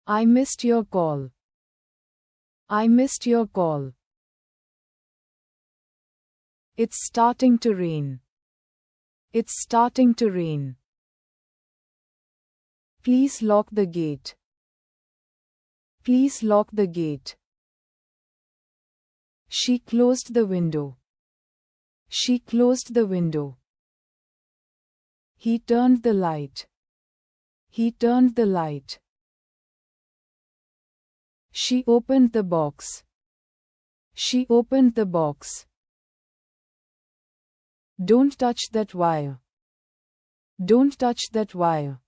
I missed your call. I missed your call. It's starting to rain. It's starting to rain. Please lock the gate. Please lock the gate. She closed the window. She closed the window. He turned the light. He turned the light. She opened the box. She opened the box. Don't touch that wire. Don't touch that wire.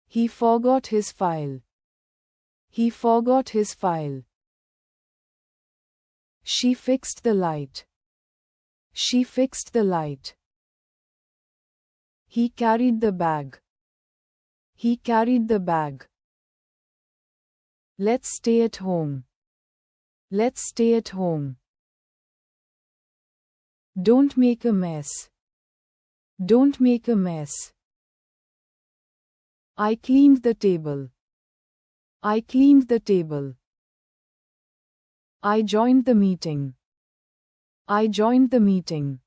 He forgot his file. He forgot his file. She fixed the light. She fixed the light. He carried the bag. He carried the bag. Let's stay at home. Let's stay at home. Don't make a mess. Don't make a mess. I cleaned the table. I cleaned the table. I joined the meeting. I joined the meeting.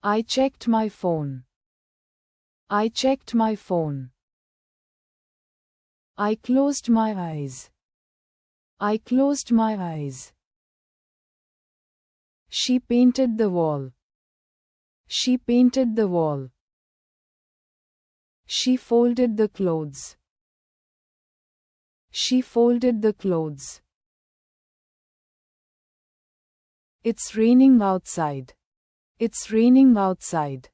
I checked my phone. I checked my phone. I closed my eyes. I closed my eyes. She painted the wall. She painted the wall. She folded the clothes. She folded the clothes. It's raining outside. It's raining outside.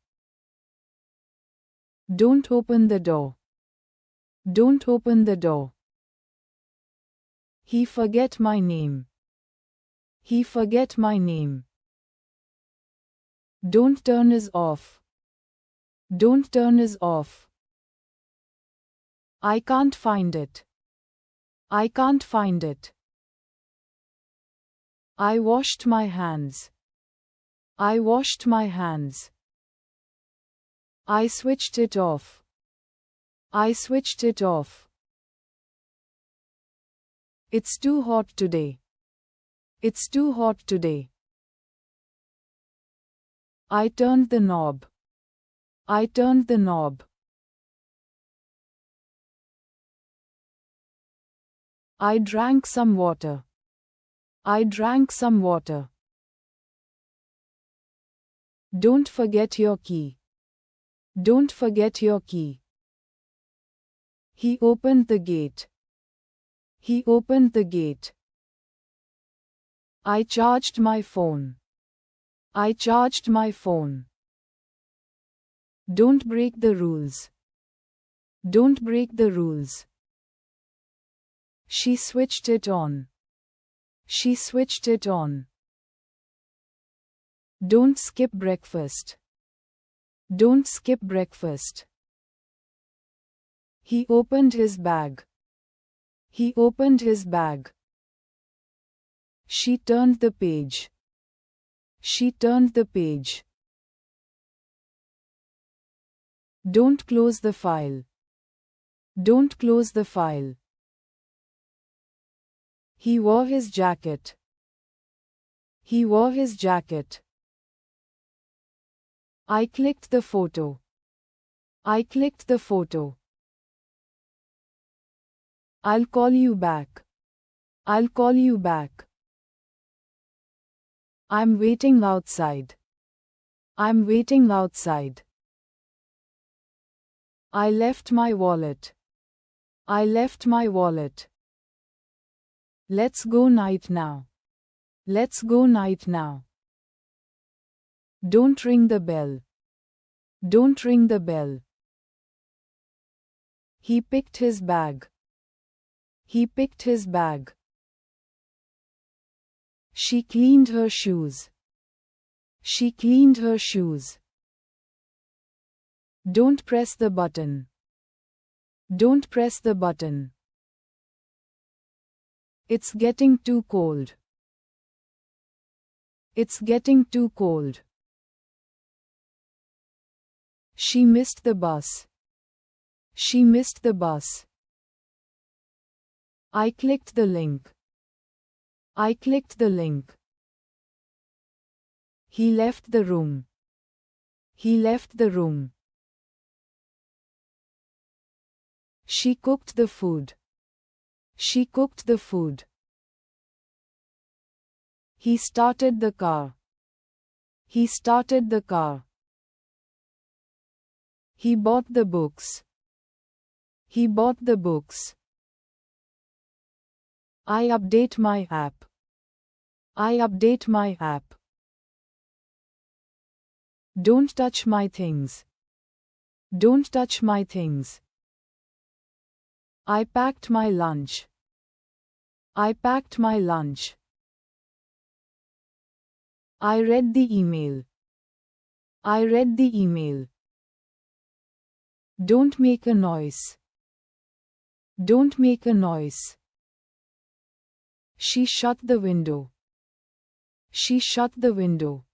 Don't open the door. Don't open the door. He forget my name. He forget my name. Don't turn us off. Don't turn us off. I can't find it. I can't find it. I washed my hands. I washed my hands. I switched it off. I switched it off. It's too hot today. It's too hot today. I turned the knob. I turned the knob. I drank some water. I drank some water. Don't forget your key. Don't forget your key. He opened the gate. He opened the gate. I charged my phone. I charged my phone. Don't break the rules. Don't break the rules. She switched it on. She switched it on. Don't skip breakfast. Don't skip breakfast. He opened his bag. He opened his bag. She turned the page. She turned the page. Don't close the file. Don't close the file. He wore his jacket. He wore his jacket. I clicked the photo. I clicked the photo. I'll call you back. I'll call you back. I'm waiting outside. I'm waiting outside. I left my wallet. I left my wallet. Let's go night now. Let's go night now. Don't ring the bell. Don't ring the bell. He picked his bag. He picked his bag. She cleaned her shoes. She cleaned her shoes. Don't press the button. Don't press the button. It's getting too cold. It's getting too cold. She missed the bus. She missed the bus. I clicked the link. I clicked the link. He left the room. He left the room. She cooked the food. She cooked the food. He started the car. He started the car. He bought the books. He bought the books. I update my app. I update my app. Don't touch my things. Don't touch my things. I packed my lunch. I packed my lunch. I read the email. I read the email. Don't make a noise. Don't make a noise. She shut the window. She shut the window.